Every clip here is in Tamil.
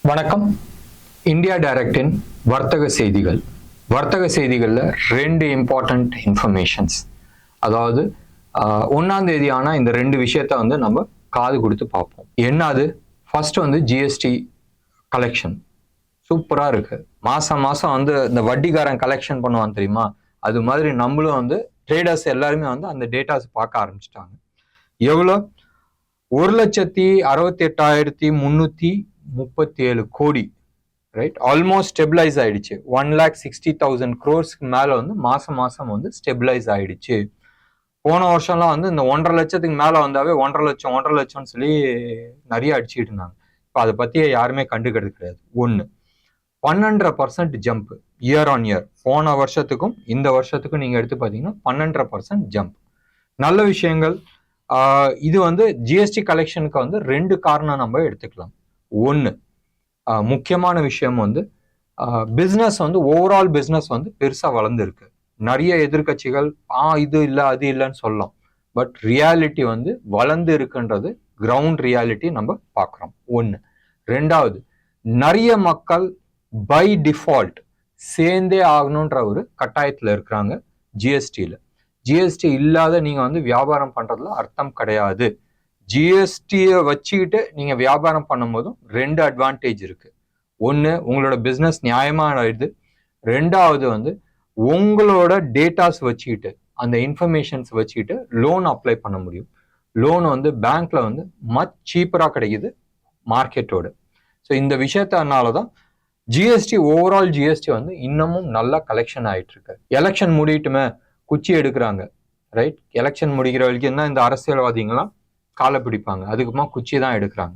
வணக்கம். இந்தியா டைரக்டின் வர்த்தக செய்திகள். வர்த்தக செய்திகளில் 2 இம்பார்ட்டண்ட் இன்ஃபர்மேஷன்ஸ். அதாவது 1ஆம் தேதி ஆனால் இந்த 2 விஷயத்த வந்து நம்ம காது கொடுத்து பார்ப்போம். என்ன அது? ஃபர்ஸ்ட் வந்து ஜிஎஸ்டி கலெக்ஷன் சூப்பராக இருக்கு. மாதம் வந்து இந்த வட்டிக்காரன் கலெக்ஷன் பண்ணுவான் தெரியுமா? அது மாதிரி நம்மளும் வந்து ட்ரேடர்ஸ் எல்லாருமே வந்து அந்த டேட்டாஸ் பார்க்க ஆரம்பிச்சிட்டாங்க. எவ்வளோ? 1,68,337 கோடி, ரைட்? ஆல்மோஸ்ட் ஸ்டெபிளைஸ் ஆயிடுச்சு. 1,60,000 crores மேல வந்து மாசம் வந்து ஸ்டெபிளைஸ் ஆயிடுச்சு. போன வருஷம்லாம் வந்து இந்த 1.5 லட்சத்துக்கு மேல வந்தாவே 1.5 லட்சம்னு சொல்லி நிறைய அடிச்சுட்டு இருந்தாங்க. இப்போ அதை பத்தி யாருமே கண்டுக்கிறது கிடையாது. 12% ஜம்ப் இயர் ஆன் இயர். போன வருஷத்துக்கும் இந்த வருஷத்துக்கும் நீங்க எடுத்து பார்த்தீங்கன்னா 12% ஜம்ப். நல்ல விஷயங்கள். இது வந்து ஜிஎஸ்டி கலெக்ஷனுக்கு வந்து 2 காரணம் நம்ம எடுத்துக்கலாம். ஒன்று, முக்கியமான விஷயம் வந்து பிஸ்னஸ் வந்து ஓவரால் பிஸ்னஸ் வந்து பெருசாக வளர்ந்துருக்கு. நிறைய எதிர்கட்சிகள் இது இல்லை அது இல்லைன்னு சொல்லலாம். பட் ரியாலிட்டி வந்து வளர்ந்து இருக்குன்றது கிரவுண்ட் ரியாலிட்டி நம்ம பார்க்குறோம். ஒன்று. ரெண்டாவது, நிறைய மக்கள் பை டிஃபால்ட் சேர்ந்தே ஆகணுன்ற ஒரு கட்டாயத்தில் இருக்கிறாங்க ஜிஎஸ்டியில். ஜிஎஸ்டி இல்லாத நீங்கள் வந்து வியாபாரம் பண்ணுறதுல அர்த்தம் கிடையாது. ஜிஎஸ்டியை வச்சுக்கிட்டு நீங்கள் வியாபாரம் பண்ணும்போதும் 2 அட்வான்டேஜ் இருக்குது. ஒன்று, உங்களோட பிஸ்னஸ் நியாயமானது. ரெண்டாவது வந்து உங்களோட டேட்டாஸ் வச்சுக்கிட்டு, அந்த இன்ஃபர்மேஷன்ஸ் வச்சுக்கிட்டு லோன் அப்ளை பண்ண முடியும். லோன் வந்து பேங்க்ல வந்து மச் சீப்பராக கிடைக்குது மார்க்கெட்டோட. ஸோ இந்த விஷயத்தினால தான் ஜிஎஸ்டி, ஓவரால் ஜிஎஸ்டி வந்து இன்னமும் நல்லா கலெக்ஷன் ஆகிட்டு இருக்கு. எலெக்ஷன் முடியட்டுமே குச்சி எடுக்கிறாங்க, ரைட்? எலெக்ஷன் முடிக்கிற வரைக்கும் தான் இந்த அரசியல்வாதிகள்லாம் காலை பிடிப்பாங்க. அதுக்குமா குச்சி தான் எடுக்கிறாங்க.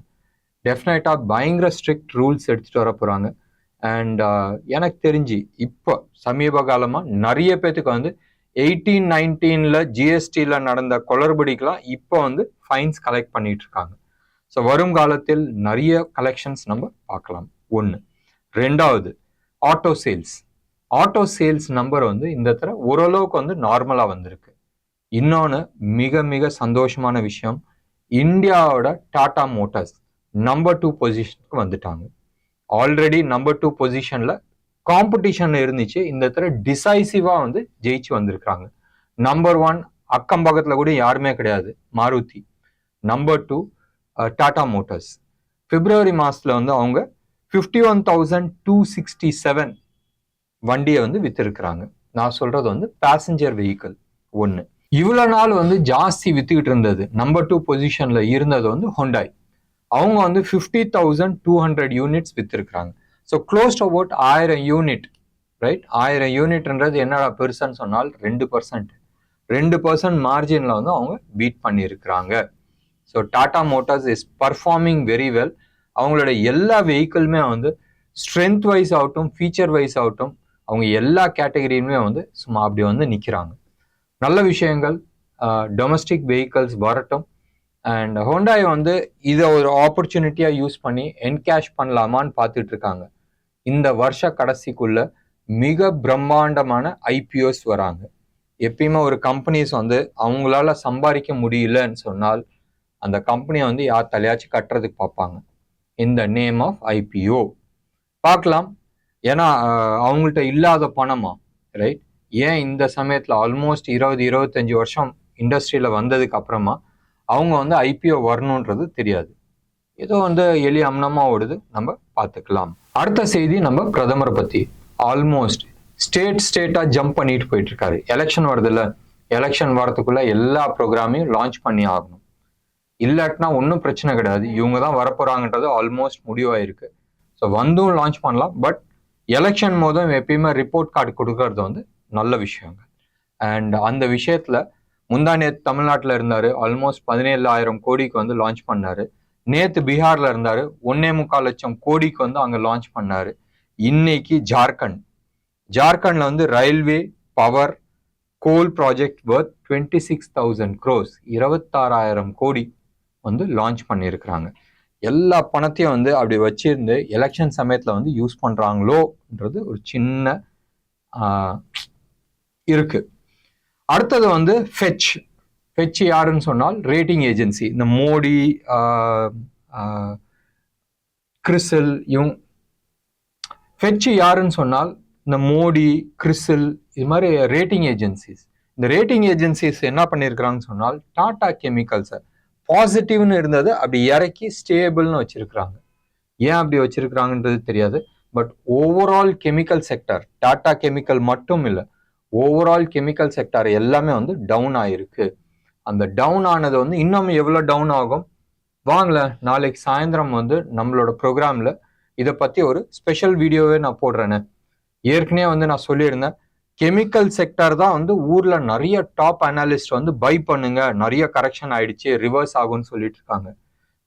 டெஃபினட்டாக பயங்கர ஸ்ட்ரிக்ட் ரூல்ஸ் எடுத்துகிட்டு வர போகிறாங்க. அண்ட் எனக்கு தெரிஞ்சு இப்போ சமீப காலமாக நிறைய பேத்துக்கு வந்து 18-19 ஜிஎஸ்டியில் நடந்த குளறுபடிக்கெல்லாம் இப்போ வந்து ஃபைன்ஸ் கலெக்ட் பண்ணிட்டு இருக்காங்க. ஸோ வரும் காலத்தில் நிறைய கலெக்ஷன்ஸ் நம்ம பார்க்கலாம். ஒன்று. ரெண்டாவது, ஆட்டோ சேல்ஸ் நம்பர் வந்து இந்த தடவை ஓரளவுக்கு வந்து நார்மலாக வந்திருக்கு. இன்னொன்று மிக மிக சந்தோஷமான விஷயம், இந்தியாவோட டாடா மோட்டார்ஸ் நம்பர் 2 பொசிஷனுக்கு வந்துட்டாங்க. ஆல்ரெடி நம்பர் 2 பொசிஷன்ல காம்படிஷன்ல இருந்துச்சு. இந்த தடவை டிசைசிவா வந்து ஜெயிச்சு வந்திருக்காங்க. நம்பர் 1 அக்கம் பக்கத்துல கூட யாருமே கிடையாது, மாருதி. Number 2 Tata Motors. பிப்ரவரி மாசத்துல வந்து அவங்க 51,267 வண்டியை வந்து வித்திருக்கிறாங்க. நான் சொல்றது வந்து பேசஞ்சர் வெஹிக்கிள். ஒன்று. இவ்வளவு நாள் வந்து ஜாஸ்தி வித்துக்கிட்டு இருந்தது, நம்பர் 2 பொசிஷன்ல இருந்தது வந்து ஹோண்டாய். அவங்க வந்து 50,200 யூனிட்ஸ் வித்திருக்கிறாங்க. So close to about 1000 unit, right? 1000 யூனிட்ன்றது என்னடா பெருசுன்னு சொன்னால் 2% மார்ஜின்ல வந்து அவங்க பீட் பண்ணியிருக்கிறாங்க. So Tata motors is performing very well. அவங்களோட எல்லா வெஹிக்கிளுமே வந்து ஸ்ட்ரென்த் வைஸ் ஆகட்டும், ஃபீச்சர் வைஸ் ஆகட்டும், அவங்க எல்லா கேட்டகரியுமே வந்து சும்மா அப்படி வந்து நிற்கிறாங்க. நல்ல விஷயங்கள். டொமஸ்டிக் வெஹிக்கிள்ஸ் வரட்டும். அண்ட் ஹோண்டாய் வந்து இதை ஒரு ஆப்பர்ச்சுனிட்டியாக யூஸ் பண்ணி என்கேஷ் பண்ணலாமான்னு பார்த்துட்டு இருக்காங்க. இந்த வருஷ கடைசிக்குள்ள மிக பிரம்மாண்டமான ஐபிஓஸ் வராங்க. எப்பயுமே ஒரு கம்பெனிஸ் வந்து அவங்களால சம்பாதிக்க முடியலன்னு சொன்னால் அந்த கம்பெனியை வந்து யார் தலையாச்சும் கட்டுறதுக்கு பார்ப்பாங்க. இந்த நேம் ஆஃப் ஐபிஓ பார்க்கலாம். ஏன்னா அவங்கள்ட்ட இல்லாத பணமா, ரைட்? ஏன் இந்த சமயத்தில் ஆல்மோஸ்ட் 20-25 வருஷம் இண்டஸ்ட்ரியில் வந்ததுக்கு அப்புறமா அவங்க வந்து ஐபிஓ வரணுன்றது தெரியாது. ஏதோ வந்து எலி அம்னமா ஓடுது, நம்ம பார்த்துக்கலாம். அடுத்த செய்தி நம்ம பிரதமரை பற்றி. ஆல்மோஸ்ட் ஸ்டேட்டாக ஜம்ப் பண்ணிட்டு போயிட்டு இருக்காரு. எலெக்ஷன் வருதுல்ல, எலெக்ஷன் வரதுக்குள்ள எல்லா ப்ரோக்ராமையும் லான்ச் பண்ணி ஆகணும். இல்லாட்டினா ஒன்றும் பிரச்சனை கிடையாது, இவங்க தான் வரப்போறாங்கன்றது ஆல்மோஸ்ட் முடிவாயிருக்கு. ஸோ வந்தும் லான்ச் பண்ணலாம். பட் எலெக்ஷன் போதும் எப்பயுமே ரிப்போர்ட் கார்டு கொடுக்கறது வந்து நல்ல விஷயங்க. அண்ட் அந்த விஷயத்துல முந்தா நேற்று தமிழ்நாட்டில் இருந்தாரு, ஆல்மோஸ்ட் 17,000 கோடிக்கு வந்து லான்ச் பண்ணாரு. நேற்று பீகார்ல இருந்தாரு, 1.25 லட்சம் கோடிக்கு வந்து அங்க லான்ச் பண்ணாரு. இன்னைக்கு ஜார்க்கண்ட்ல வந்து ரயில்வே, பவர், கோல் ப்ராஜெக்ட் வர்த் 26,000 crores, 26,000 கோடி வந்து லான்ச் பண்ணியிருக்கிறாங்க. எல்லா பணத்தையும் வந்து அப்படி வச்சிருந்து எலெக்ஷன் சமயத்துல வந்து யூஸ் பண்றாங்களோன்றது ஒரு சின்ன இருக்கு. அடுத்தது வந்து ஃபெச் யாருன்னு சொன்னால் ரேட்டிங் ஏஜென்சி. இந்த மோடி, கிறிசல், ஃபெட்ச் யாருன்னு சொன்னால் இந்த மோடி, கிறிசில், இது மாதிரி ரேட்டிங் ஏஜென்சிஸ். இந்த ரேட்டிங் ஏஜென்சிஸ் என்ன பண்ணியிருக்கிறாங்கன்னு சொன்னால் டாடா கெமிக்கல்ஸை பாசிட்டிவ்னு இருந்தது அப்படி இறக்கி ஸ்டேபிள்னு வச்சிருக்கிறாங்க. ஏன் அப்படி வச்சிருக்கிறாங்கன்றது தெரியாது. But overall chemical sector, Tata chemical மட்டும் இல்லை, ஓவரால் கெமிக்கல் செக்டர் எல்லாமே வந்து டவுன் ஆயிருக்கு. அந்த டவுன் ஆனது வந்து இன்னும் எவ்வளோ டவுன் ஆகும் வாங்கல, நாளைக்கு சாயந்தரம் வந்து நம்மளோட ப்ரோக்ராம்ல இதை பத்தி ஒரு ஸ்பெஷல் வீடியோவே நான் போடுறேன்னு. ஏற்கனவே வந்து நான் சொல்லியிருந்தேன், கெமிக்கல் செக்டர் தான் வந்து ஊர்ல நிறைய டாப் அனாலிஸ்ட் வந்து பை பண்ணுங்க, நிறைய கரெக்ஷன் ஆயிடுச்சு, ரிவர்ஸ் ஆகும்னு சொல்லிட்டு இருக்காங்க.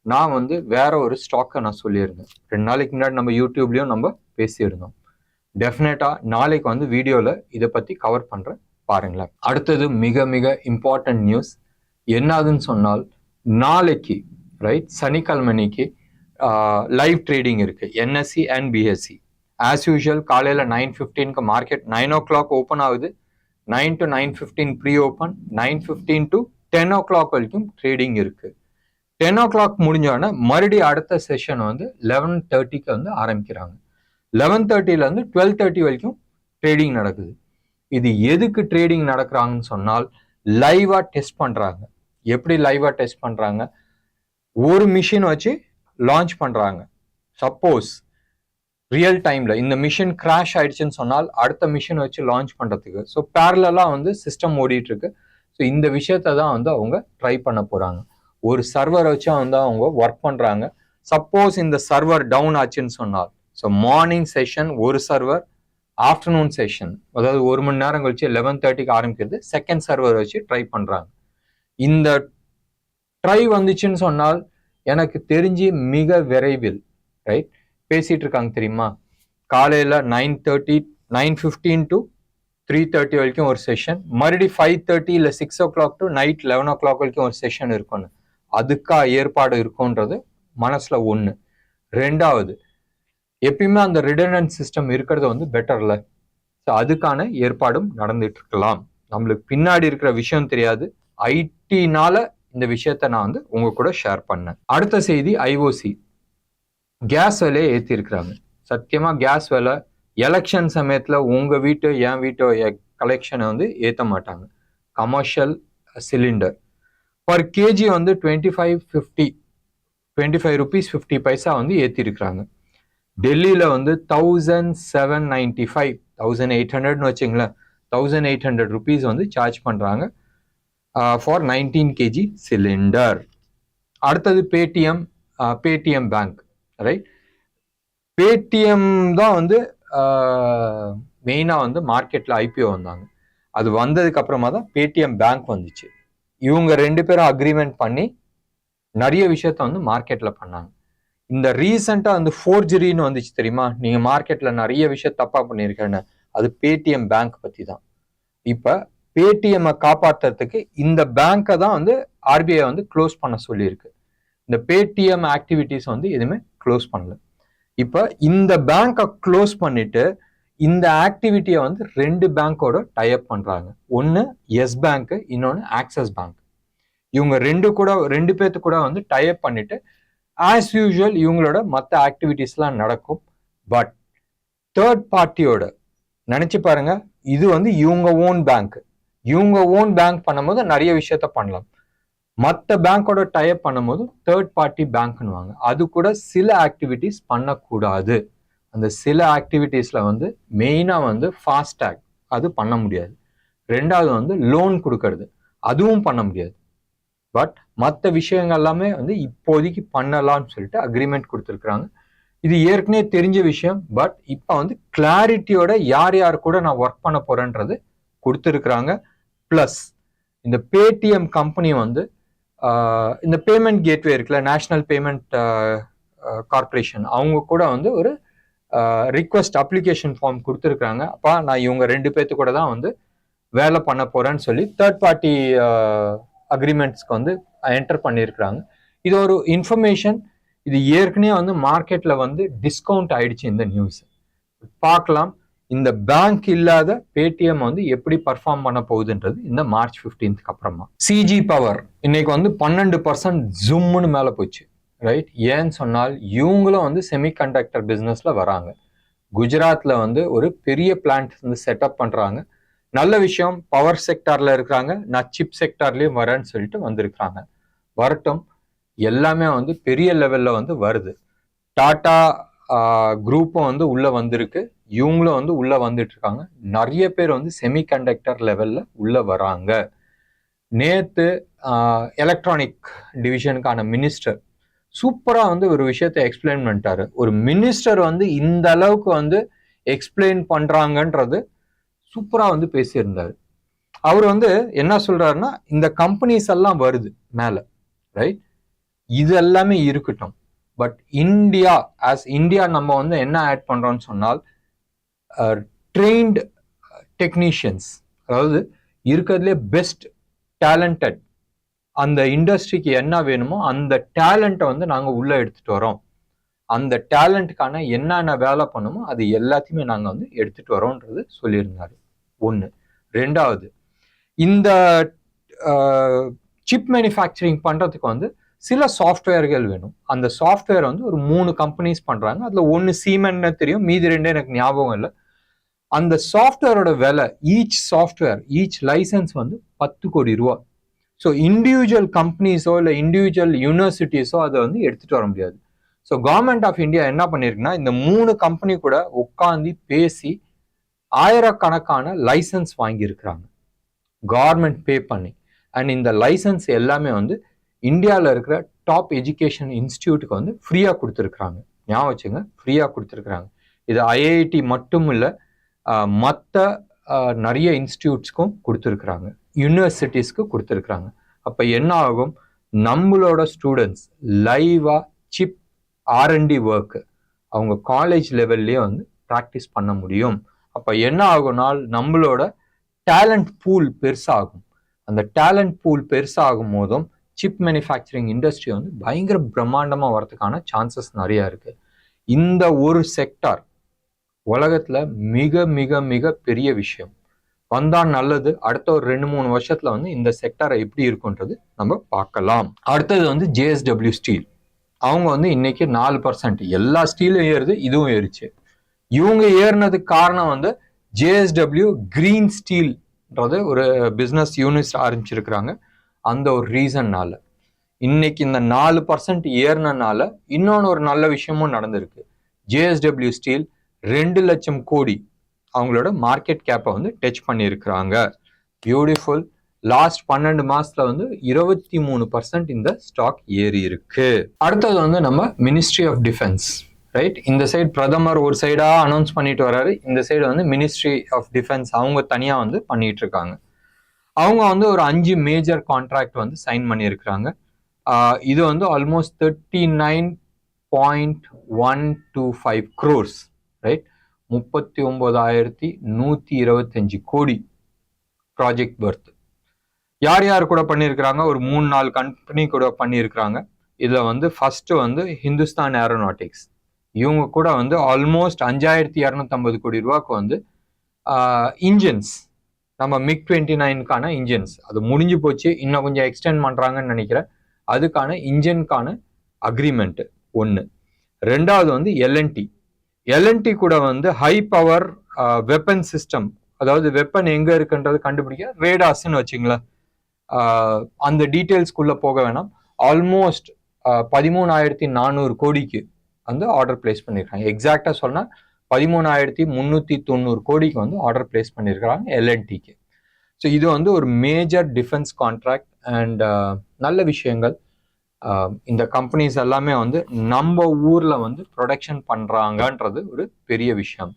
நான் வந்து வேற ஒரு ஸ்டாக்கை நான் சொல்லியிருந்தேன். 2 நாளைக்கு முன்னாடி நம்ம யூடியூப்லயும் நம்ம பேசியிருந்தோம். டெஃபினட்டா நாளைக்கு வந்து வீடியோல இதை பத்தி கவர் பண்றேன், பாருங்களேன். அடுத்தது மிக மிக இம்பார்ட்டன்ட் நியூஸ் என்னதுன்னு சொன்னால், நாளைக்கு ரைட் சனிக்கிழமைக்கு லைவ் ட்ரேடிங் இருக்கு NSC and BSc. As usual காலையில் 9:15க்கு மார்க்கெட் 9 o'clock ஓப்பன் ஆகுது. 9 to 9:15 pre open, 9:15 to 10 o'clock வரைக்கும் ட்ரேடிங் இருக்கு. 10 o'clock முடிஞ்சோடனே மறுபடியும் அடுத்த செஷன் வந்து 11:30க்கு வந்து ஆரம்பிக்கிறாங்க. 11:30லேருந்து 12:30 வரைக்கும் ட்ரேடிங் நடக்குது. இது எதுக்கு ட்ரேடிங் நடக்கிறாங்கன்னு சொன்னால் லைவா டெஸ்ட் பண்றாங்க. எப்படி லைவா டெஸ்ட் பண்றாங்க? ஒரு மிஷின் வச்சு லான்ச் பண்றாங்க. சப்போஸ் ரியல் டைம்ல இந்த மிஷின் கிராஷ் ஆயிடுச்சுன்னு சொன்னால் அடுத்த மிஷின் வச்சு லான்ச் பண்றதுக்கு ஸோ பேரலா வந்து சிஸ்டம் ஓடிட்டு இருக்கு. ஸோ இந்த விஷயத்த தான் வந்து அவங்க ட்ரை பண்ண போறாங்க. ஒரு சர்வர் வச்சு வந்து அவங்க ஒர்க் பண்றாங்க. சப்போஸ் இந்த சர்வர் டவுன் ஆச்சுன்னு சொன்னால், ஸோ மார்னிங் செஷன் ஒரு சர்வர், ஆஃப்டர்நூன் செஷன் அதாவது 1 மணி நேரம் கழிச்சு 11:30க்கு ஆரம்பிக்கிறது செகண்ட் சர்வர் வச்சு ட்ரை பண்றாங்க. இந்த ட்ரை வந்துச்சுன்னு சொன்னால் எனக்கு தெரிஞ்சு மிக விரைவில் ரைட் பேசிட்டு இருக்காங்க தெரியுமா, காலையில 9:15 to 3:30 வரைக்கும் ஒரு செஷன், மறுபடியும் 5:30 இல்லை 6 o'clock to நைட் 11 o'clock வரைக்கும் ஒரு செஷன் இருக்கும்னு. அதுக்கா ஏற்பாடு இருக்கும்ன்றது மனசுல ஒண்ணு. ரெண்டாவது, எப்பயுமே அந்த ரிடண்டன்ட் சிஸ்டம் இருக்கிறது வந்து பெட்டர்ல. ஸோ அதுக்கான ஏற்பாடும் நடந்துட்டு இருக்கலாம். நம்மளுக்கு பின்னாடி இருக்கிற விஷயம் தெரியாது, ஐடினால இந்த விஷயத்த நான் வந்து உங்க கூட ஷேர் பண்ணேன். அடுத்த செய்தி, ஐஓசி கேஸ் விலையை ஏற்றி இருக்கிறாங்க. சத்தியமா கேஸ் விலை எலெக்ஷன் சமயத்துல உங்க வீட்டு என் வீட்டு கலெக்ஷனை வந்து ஏற்ற மாட்டாங்க. கமர்ஷியல் சிலிண்டர் பர் கேஜி வந்து 25 rupees 50 paisa வந்து ஏற்றி இருக்கிறாங்க. டெல்லியில வந்து 1795 1800 வச்சுங்களேன், 1800 rupees வந்து சார்ஜ் பண்றாங்க ஃபார் 19 kg சிலிண்டர். அடுத்தது பேடிஎம் பேங்க் ரைட். பேடிஎம் தான் வந்து மெயினா வந்து மார்க்கெட்ல ஐபிஓ வந்தாங்க. அது வந்ததுக்கு அப்புறமா தான் பேடிஎம் பேங்க் வந்துச்சு. இவங்க 2 பேரும் அக்ரிமெண்ட் பண்ணி நிறைய விஷயத்த வந்து மார்க்கெட்ல பண்ணாங்க. இந்த ரீசெண்டா வந்து ஃபோர்ஜரின்னு வந்துச்சு தெரியுமா, நீங்க மார்க்கெட்ல நிறைய விஷயம் தப்பா பண்ணிருக்கேன்னு, அது பேடிஎம் பேங்க் பத்தி தான். இப்ப பேடிஎம் காப்பாற்றுறதுக்கு இந்த பேங்கை தான் வந்து ஆர்பிஐ வந்து க்ளோஸ் பண்ண சொல்லியிருக்கு. இந்த பேடிஎம் ஆக்டிவிட்டிஸ் வந்து எதுவுமே க்ளோஸ் பண்ணல. இப்ப இந்த பேங்கை க்ளோஸ் பண்ணிட்டு இந்த ஆக்டிவிட்டியை வந்து 2 பேங்கோட டைப் பண்றாங்க. ஒன்னு எஸ் பேங்க், இன்னொன்னு ஆக்சிஸ் பேங்க். இவங்க 2 பேர்த்து கூட வந்து டைப் பண்ணிட்டு ஆஸ் யூஷுவல் இவங்களோட மற்ற ஆக்டிவிட்டிஸ்லாம் நடக்கும். பட் தேர்ட் பார்ட்டியோட நினைச்சு பாருங்க, இது வந்து இவங்க ஓன் பேங்க். இவங்க ஓன் பேங்க் பண்ணும்போது நிறைய விஷயத்த பண்ணலாம். மற்ற பேங்கோட டைப் பண்ணும்போது தேர்ட் பார்ட்டி பேங்க்னுவாங்க. அது கூட சில ஆக்டிவிட்டிஸ் பண்ணக்கூடாது. அந்த சில ஆக்டிவிட்டீஸ்ல வந்து மெயினா வந்து ஃபாஸ்டாக் அது பண்ண முடியாது. ரெண்டாவது வந்து லோன் கொடுக்கறது அதுவும் பண்ண முடியாது. பட் மற்ற விஷயங்கள் எல்லாமே வந்து இப்போதைக்கு பண்ணலாம்னு சொல்லிட்டு அக்ரிமெண்ட் கொடுத்துருக்குறாங்க. இது ஏற்கனவே தெரிஞ்ச விஷயம். பட் இப்போ வந்து கிளாரிட்டியோட யார் யார் கூட நான் ஒர்க் பண்ண போறேன்றது கொடுத்துருக்குறாங்க. பிளஸ் இந்த பேடிஎம் கம்பெனி வந்து இந்த பேமெண்ட் கேட்வே இருக்குல்ல, நேஷனல் பேமெண்ட் கார்பரேஷன், அவங்க கூட வந்து ஒரு ரிக்வெஸ்ட் அப்ளிகேஷன் ஃபார்ம் கொடுத்துருக்குறாங்க. அப்பா நான் இவங்க 2 பேர்த்து கூட தான் வந்து வேலை பண்ண போறேன்னு சொல்லி தேர்ட் பார்ட்டி அக்ரிமெண்ட்ஸ்க்கு வந்து என்டர் பண்ணியிருக்கிறாங்க. இது ஒரு இன்ஃபர்மேஷன். இது ஏற்கனவே வந்து மார்க்கெட்ல வந்து டிஸ்கவுண்ட் ஆயிடுச்சு இந்த நியூஸ். பார்க்கலாம் இந்த பேங்க் இல்லாத பேடிஎம் வந்து எப்படி பர்ஃபார்ம் பண்ண போகுதுன்றது இந்த மார்ச் 15th அப்புறமா. சிஜி பவர் இன்னைக்கு வந்து 12% ஜூம்னு மேல போச்சு ரைட். ஏன்னு சொன்னால் இவங்களும் வந்து செமிகண்டக்டர் பிசினஸ்ல வராங்க. குஜராத்ல வந்து ஒரு பெரிய பிளான்ட் வந்து செட்டப் பண்றாங்க. நல்ல விஷயம், பவர் செக்டார்ல இருக்கிறாங்க, நான் சிப் செக்டார்லயும் வரேன்னு சொல்லிட்டு வந்திருக்கிறாங்க. வரட்டும், எல்லாமே வந்து பெரிய லெவல்ல வந்து வருது. டாடா குரூப்பும் வந்து உள்ள வந்திருக்கு, இவங்களும் வந்து உள்ள வந்துட்டு இருக்காங்க. நிறைய பேர் வந்து செமிகண்டக்டர் லெவல்ல உள்ள வராங்க. நேத்து எலக்ட்ரானிக் டிவிஷனுக்கான மினிஸ்டர் சூப்பரா வந்து ஒரு விஷயத்தை எக்ஸ்பிளைன் பண்ணிட்டாரு. ஒரு மினிஸ்டர் வந்து இந்த அளவுக்கு வந்து எக்ஸ்பிளைன் பண்றாங்கன்றது சூப்பரா வந்து பேசியிருந்தாரு. அவர் வந்து என்ன சொல்றாருன்னா, இந்த கம்பெனிஸ் எல்லாம் வருது மேல, ரைட், இது எல்லாமே இருக்கட்டும், பட் இந்தியா நம்ம வந்து என்ன ஆட் பண்றோம்னு சொன்னால் ட்ரெயின்டு டெக்னீஷியன்ஸ், அதாவது இருக்கிறதுலே பெஸ்ட் டேலண்டட், அந்த இண்டஸ்ட்ரிக்கு என்ன வேணுமோ அந்த டேலண்ட்டை வந்து நாங்கள் உள்ள எடுத்துட்டு வரோம். அந்த டேலண்ட்டுக்கான என்னென்ன வேலை பண்ணுமோ அது எல்லாத்தையுமே நாங்கள் வந்து எடுத்துட்டு வரோன்றது சொல்லியிருந்தாரு. ஒன்று. ரெண்டாவது, இந்த சிப் மேனுஃபேக்சரிங் பண்றதுக்கு வந்து சில சாஃப்ட்வேர்கள் வேணும். அந்த சாஃப்ட்வேர் வந்து ஒரு 3 கம்பெனிஸ் பண்றாங்க. அதுல ஒன்று சீமென்னு தெரியும், மீதி 2 எனக்கு ஞாபகம் இல்லை. அந்த சாஃப்ட்வேரோட விலை, ஈச் லைசன்ஸ் வந்து 10 கோடி ரூபா. ஸோ இண்டிவிஜுவல் கம்பெனிஸோ இல்லை இண்டிவிஜுவல் யூனிவர்சிட்டிஸோ அதை வந்து எடுத்துட்டு வர முடியாது. ஸோ கவர்மெண்ட் ஆஃப் இந்தியா என்ன பண்ணிருக்குன்னா, இந்த 3 கம்பெனி கூட உட்காந்து பேசி ஆயிரக்கணக்கான லைசன்ஸ் வாங்கியிருக்கிறாங்க, கவர்மெண்ட் பே பண்ணி. அண்ட் இந்த லைசன்ஸ் எல்லாமே வந்து இந்தியாவில் இருக்கிற டாப் எஜுகேஷன் இன்ஸ்டிடியூட்டுக்கு வந்து ஃப்ரீயாக கொடுத்துருக்குறாங்க. ஞாபகம் வச்சுங்க, ஃப்ரீயாக கொடுத்துருக்குறாங்க. இது ஐஐடி மட்டும் இல்லை, மற்ற நிறைய இன்ஸ்டிடியூட்ஸ்க்கும் கொடுத்துருக்குறாங்க, யூனிவர்சிட்டிஸ்க்கு கொடுத்துருக்குறாங்க. அப்போ என்ன ஆகும், நம்மளோட ஸ்டூடெண்ட்ஸ் லைவா சிப் R&D ஒர்க்கு அவங்க காலேஜ் லெவல்லே வந்து ப்ராக்டிஸ் பண்ண முடியும். அப்போ என்ன ஆகும்னால் நம்மளோட டேலண்ட் பூல் பெருசாகும். அந்த டேலண்ட் பூல் பெருசாகும் போதும் சிப் மேனுஃபேக்சரிங் இண்டஸ்ட்ரி வந்து பயங்கர பிரம்மாண்டமாக வரதுக்கான சான்சஸ் நிறையா இருக்கு. இந்த ஒரு செக்டார் உலகத்துல மிக மிக மிக பெரிய விஷயம். வந்தான் நல்லது. அடுத்த ஒரு 2-3 வருஷத்துல வந்து இந்த செக்டாரை எப்படி இருக்குன்றது நம்ம பார்க்கலாம். அடுத்தது வந்து JSW ஸ்டீல். அவங்க வந்து இன்னைக்கு 4%, எல்லா ஸ்டீலும் ஏறுது, இதுவும் ஏறிச்சு. இவங்க ஏறினதுக்கு காரணம் வந்து JSW கிரீன் ஸ்டீல்ன்றது ஒரு பிஸ்னஸ் யூனிட் ஆரம்பிச்சிருக்கிறாங்க. அந்த ஒரு ரீசன்னால இன்னைக்கு இந்த 4% ஏறினால இன்னொன்று ஒரு நல்ல விஷயமும் நடந்திருக்கு. JSW ஸ்டீல் 2 லட்சம் கோடி அவங்களோட மார்க்கெட் கேப்பை வந்து டச் பண்ணியிருக்கிறாங்க. பியூட்டிஃபுல். லாஸ்ட் 12 மாசத்துல வந்து 23% இந்த ஸ்டாக் ஏறி இருக்கு. அடுத்தது வந்து நம்ம மினிஸ்ட்ரி ஆஃப் டிஃபென்ஸ், ரைட். இந்த சைடு பிரதமர் ஒரு சைடா அனௌன்ஸ் பண்ணிட்டு வர்றாரு, இந்த சைடு வந்து மினிஸ்ட்ரி ஆஃப் டிஃபென்ஸ் அவங்க தனியா வந்து பண்ணிட்டு இருக்காங்க. அவங்க வந்து ஒரு 5 மேஜர் கான்ட்ராக்ட் வந்து சைன் பண்ணியிருக்கிறாங்க. இது வந்து ஆல்மோஸ்ட் 39.125 crores, ரைட். 39,125 கோடி ப்ராஜெக்ட் பர்த். யார் யார் கூட பண்ணியிருக்கிறாங்க, ஒரு 3-4 கம்பெனி கூட பண்ணியிருக்கிறாங்க. இதுல வந்து ஃபர்ஸ்ட் வந்து ஹிந்துஸ்தான் ஏரோநாட்டிக்ஸ், இவங்க கூட வந்து ஆல்மோஸ்ட் 5,250 கோடி ரூபாய்க்கு வந்து இன்ஜின்ஸ், நம்ம MiG-29க்கான இன்ஜின்ஸ் அது முடிஞ்சு போச்சு, இன்னும் கொஞ்சம் எக்ஸ்டெண்ட் பண்றாங்கன்னு நினைக்கிறேன். அதுக்கான இன்ஜின்கான அக்ரிமெண்ட் ஒன்று. ரெண்டாவது வந்து எல்என்டி கூட வந்து ஹை பவர் வெப்பன் சிஸ்டம், அதாவது வெப்பன் எங்க இருக்குன்றது கண்டுபிடிக்க ரேடாஸ்ன்னு வச்சுங்களேன். அந்த டீட்டெயில்ஸ்குள்ள போக வேணாம். ஆல்மோஸ்ட் 13,400 கோடிக்கு வந்து ஆர்டர் பிளேஸ் பண்ணியிருக்காங்க. எக்ஸாக்டா சொன்னா 13,390 கோடிக்கு வந்து ஆர்டர் பிளேஸ் பண்ணியிருக்கிறாங்க எல்என்டிக்கு. ஸோ இது வந்து ஒரு மேஜர் டிஃபென்ஸ் கான்ட்ராக்ட் அண்ட் நல்ல விஷயங்கள். இந்த கம்பெனிஸ் எல்லாமே வந்து நம்ம ஊர்ல வந்து ப்ரொடக்ஷன் பண்றாங்கன்றது ஒரு பெரிய விஷயம்.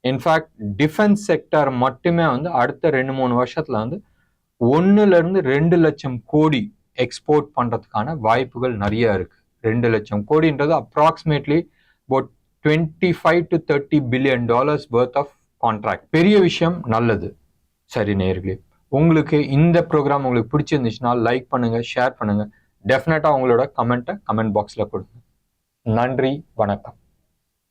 இன்ஃபேக்ட் டிஃபென்ஸ் செக்டர் மட்டுமே வந்து அடுத்த 2-3 வருஷத்துல வந்து 1-2 லட்சம் கோடி எக்ஸ்போர்ட் பண்றதுக்கான வாய்ப்புகள் நிறைய இருக்கு. 2 லட்சம் கோடின்றது approximately about $25 to $30 billion worth of contract. பெரிய விஷயம், நல்லது. சரி நேயர்களே, உங்களுக்கு இந்த ப்ரோக்ராம் உங்களுக்கு பிடிச்சிருந்துச்சுன்னா லைக் பண்ணுங்க, ஷேர் பண்ணுங்க. டெஃபினட்டா உங்களோட கமெண்ட் பாக்ஸ்ல கொடுங்க. நன்றி, வணக்கம்.